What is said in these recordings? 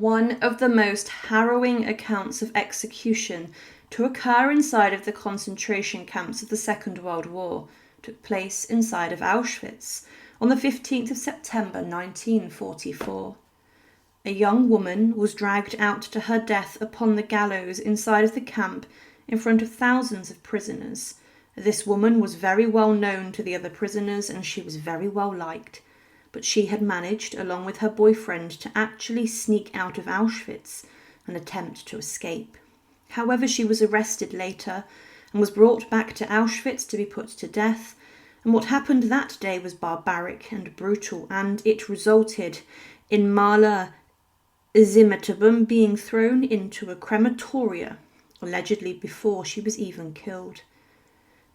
One of the most harrowing accounts of execution to occur inside of the concentration camps of the Second World War took place inside of Auschwitz on the 15th of September 1944. A young woman was dragged out to her death upon the gallows inside of the camp in front of thousands of prisoners. This woman was very well known to the other prisoners and she was very well liked. But she had managed, along with her boyfriend, to actually sneak out of Auschwitz and attempt to escape. However, she was arrested later and was brought back to Auschwitz to be put to death. And what happened that day was barbaric and brutal, and it resulted in Mala Zimetbaum being thrown into a crematoria, allegedly before she was even killed.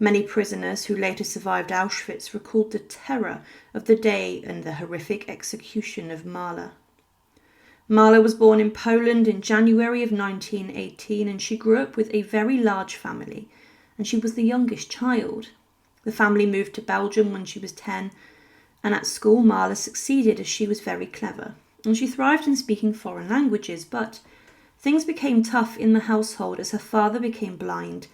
Many prisoners who later survived Auschwitz recalled the terror of the day and the horrific execution of Mala. Mala was born in Poland in January of 1918 and she grew up with a very large family and she was the youngest child. The family moved to Belgium when she was 10 and at school Mala succeeded as she was very clever and she thrived in speaking foreign languages, but things became tough in the household as her father became blind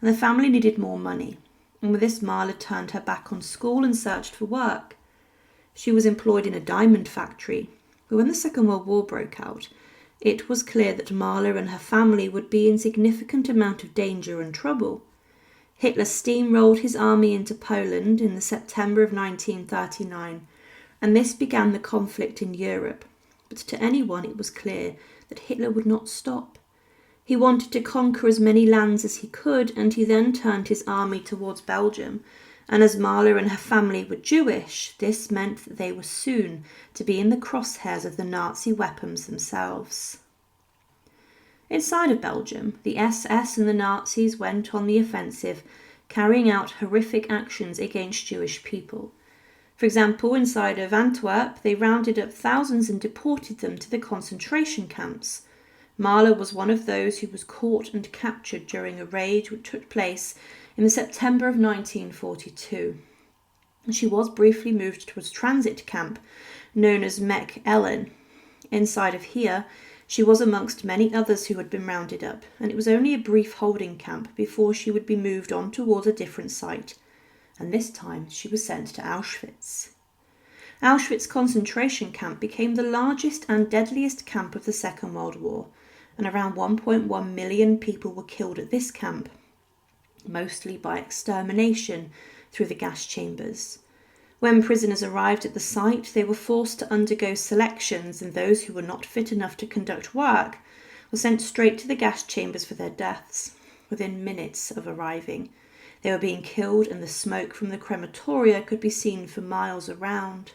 and the family needed more money, and with this Mala turned her back on school and searched for work. She was employed in a diamond factory, but when the Second World War broke out, it was clear that Mala and her family would be in significant amount of danger and trouble. Hitler steamrolled his army into Poland in the September of 1939, and this began the conflict in Europe. But to anyone it was clear that Hitler would not stop. He wanted to conquer as many lands as he could, and he then turned his army towards Belgium. And as Mala and her family were Jewish, this meant that they were soon to be in the crosshairs of the Nazi weapons themselves. Inside of Belgium, the SS and the Nazis went on the offensive, carrying out horrific actions against Jewish people. For example, inside of Antwerp, they rounded up thousands and deported them to the concentration camps. Mala was one of those who was caught and captured during a raid which took place in the September of 1942. She was briefly moved to a transit camp known as Mek Ellen. Inside of here, she was amongst many others who had been rounded up, and it was only a brief holding camp before she would be moved on towards a different site, and this time she was sent to Auschwitz. Auschwitz concentration camp became the largest and deadliest camp of the Second World War, and around 1.1 million people were killed at this camp, mostly by extermination through the gas chambers. When prisoners arrived at the site, they were forced to undergo selections, and those who were not fit enough to conduct work were sent straight to the gas chambers for their deaths. Within minutes of arriving, they were being killed, and the smoke from the crematoria could be seen for miles around.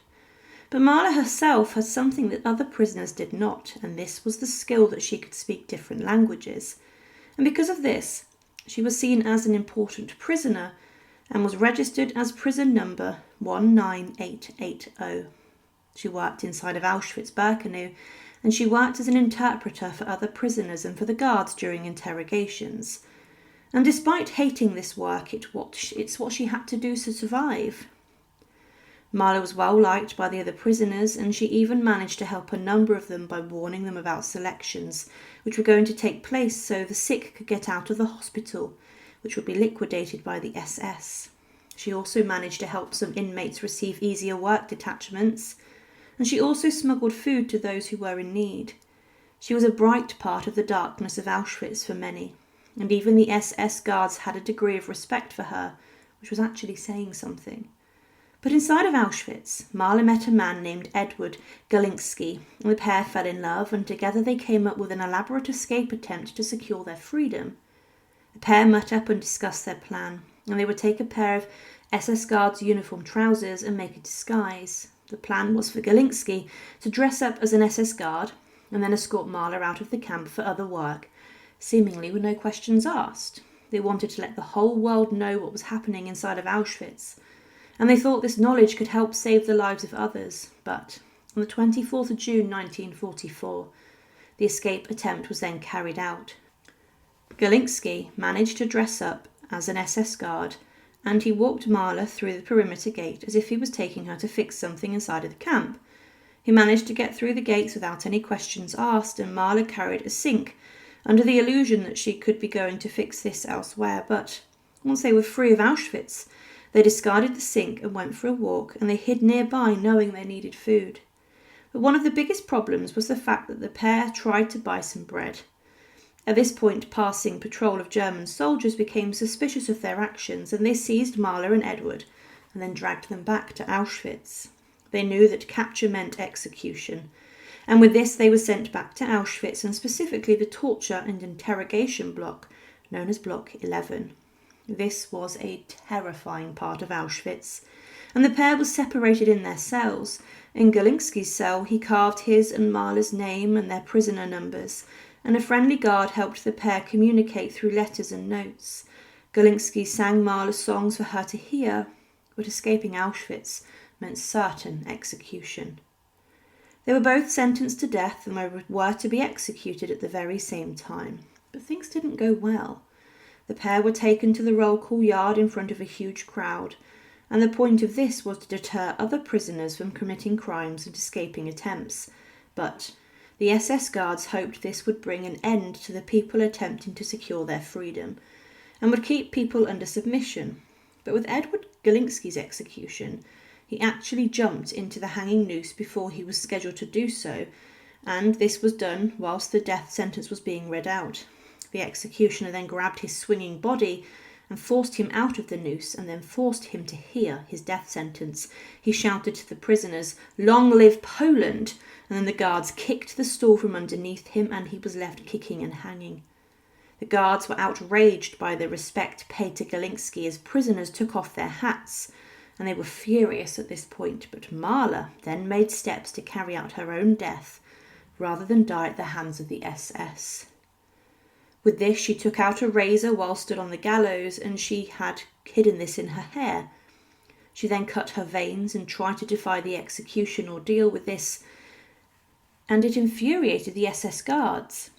But Mala herself had something that other prisoners did not, and this was the skill that she could speak different languages. And because of this, she was seen as an important prisoner and was registered as prison number 19880. She worked inside of Auschwitz-Birkenau, and she worked as an interpreter for other prisoners and for the guards during interrogations. And despite hating this work, it's what she had to do to survive. Mala was well liked by the other prisoners, and she even managed to help a number of them by warning them about selections which were going to take place so the sick could get out of the hospital, which would be liquidated by the SS. She also managed to help some inmates receive easier work detachments, and she also smuggled food to those who were in need. She was a bright part of the darkness of Auschwitz for many, and even the SS guards had a degree of respect for her, which was actually saying something. But inside of Auschwitz, Mala met a man named Edward Galinski, and the pair fell in love, and together they came up with an elaborate escape attempt to secure their freedom. The pair met up and discussed their plan, and they would take a pair of SS guards' uniform trousers and make a disguise. The plan was for Galinski to dress up as an SS guard and then escort Mala out of the camp for other work, seemingly with no questions asked. They wanted to let the whole world know what was happening inside of Auschwitz, and they thought this knowledge could help save the lives of others. But on the 24th of June 1944, the escape attempt was then carried out. Galinski managed to dress up as an SS guard, and he walked Mala through the perimeter gate as if he was taking her to fix something inside of the camp. He managed to get through the gates without any questions asked, and Mala carried a sink, under the illusion that she could be going to fix this elsewhere. But once they were free of Auschwitz, they discarded the sink and went for a walk, and they hid nearby knowing they needed food. But one of the biggest problems was the fact that the pair tried to buy some bread. At this point, passing patrol of German soldiers became suspicious of their actions, and they seized Mala and Edward and then dragged them back to Auschwitz. They knew that capture meant execution, and with this they were sent back to Auschwitz, and specifically the torture and interrogation block known as Block 11. This was a terrifying part of Auschwitz, and the pair was separated in their cells. In Galiński's cell, he carved his and Mala's name and their prisoner numbers, and a friendly guard helped the pair communicate through letters and notes. Galiński sang Mala songs for her to hear, but escaping Auschwitz meant certain execution. They were both sentenced to death and were to be executed at the very same time. But things didn't go well. The pair were taken to the roll call yard in front of a huge crowd, and the point of this was to deter other prisoners from committing crimes and escaping attempts. But the SS guards hoped this would bring an end to the people attempting to secure their freedom, and would keep people under submission. But with Edward Galiński's execution, he actually jumped into the hanging noose before he was scheduled to do so, and this was done whilst the death sentence was being read out. The executioner then grabbed his swinging body and forced him out of the noose, and then forced him to hear his death sentence. He shouted to the prisoners, "Long live Poland!" and then the guards kicked the stool from underneath him, and he was left kicking and hanging. The guards were outraged by the respect paid to Galiński as prisoners took off their hats, and they were furious at this point. But Mala then made steps to carry out her own death, rather than die at the hands of the SS. With this, she took out a razor while stood on the gallows, and she had hidden this in her hair. She then cut her veins and tried to defy the execution ordeal with this, and it infuriated the SS guards.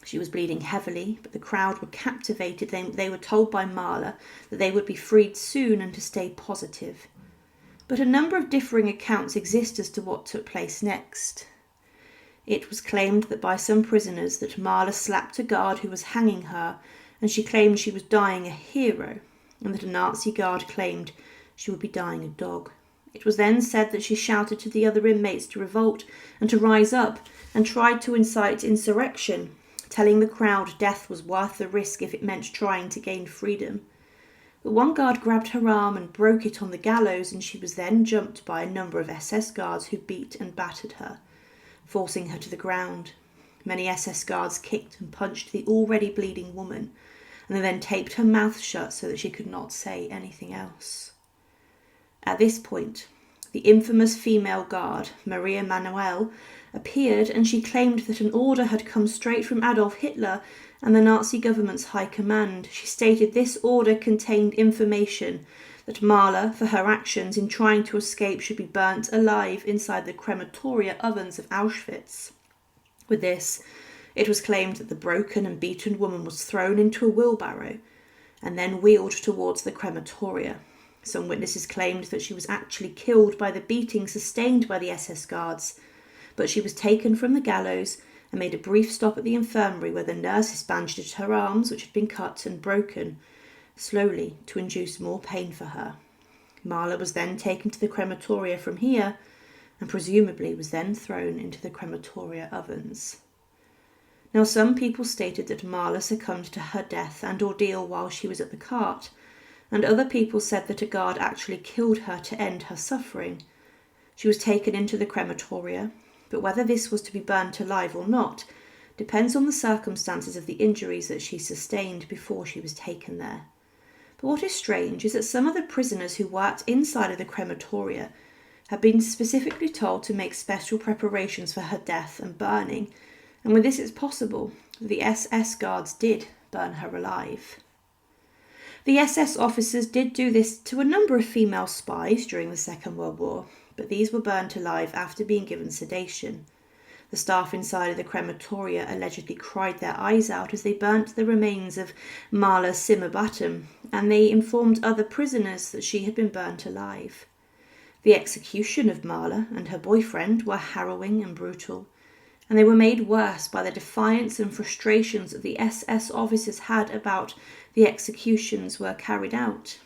She was bleeding heavily, but the crowd were captivated. They were told by Mala that they would be freed soon and to stay positive. But a number of differing accounts exist as to what took place next. It was claimed that by some prisoners that Mala slapped a guard who was hanging her, and she claimed she was dying a hero, and that a Nazi guard claimed she would be dying a dog. It was then said that she shouted to the other inmates to revolt and to rise up, and tried to incite insurrection, telling the crowd death was worth the risk if it meant trying to gain freedom. But one guard grabbed her arm and broke it on the gallows, and she was then jumped by a number of SS guards who beat and battered her, forcing her to the ground. Many SS guards kicked and punched the already bleeding woman, and they then taped her mouth shut so that she could not say anything else. At this point, the infamous female guard, Maria Manuel, appeared, and she claimed that an order had come straight from Adolf Hitler and the Nazi government's high command. She stated this order contained information that Mala, for her actions in trying to escape, should be burnt alive inside the crematoria ovens of Auschwitz. With this, it was claimed that the broken and beaten woman was thrown into a wheelbarrow and then wheeled towards the crematoria. Some witnesses claimed that she was actually killed by the beating sustained by the SS guards, but she was taken from the gallows and made a brief stop at the infirmary where the nurses bandaged her arms, which had been cut and broken, slowly to induce more pain for her. Mala was then taken to the crematoria from here, and presumably was then thrown into the crematoria ovens. Now, some people stated that Mala succumbed to her death and ordeal while she was at the cart, and other people said that a guard actually killed her to end her suffering. She was taken into the crematoria, but whether this was to be burnt alive or not depends on the circumstances of the injuries that she sustained before she was taken there. But what is strange is that some of the prisoners who worked inside of the crematoria had been specifically told to make special preparations for her death and burning, and with this it's possible that the SS guards did burn her alive. The SS officers did do this to a number of female spies during the Second World War, but these were burnt alive after being given sedation. The staff inside of the crematoria allegedly cried their eyes out as they burnt the remains of Mala Zimetbaum, and they informed other prisoners that she had been burnt alive. The execution of Mala and her boyfriend were harrowing and brutal, and they were made worse by the defiance and frustrations that the SS officers had about the executions were carried out.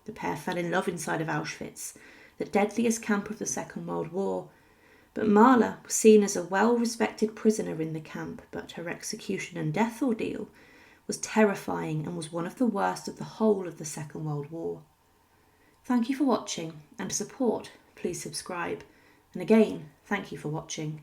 The pair fell in love inside of Auschwitz, the deadliest camp of the Second World War. But Mala was seen as a well-respected prisoner in the camp, but her execution and death ordeal was terrifying and was one of the worst of the whole of the Second World War. Thank you for watching, and to support, please subscribe. And again, thank you for watching.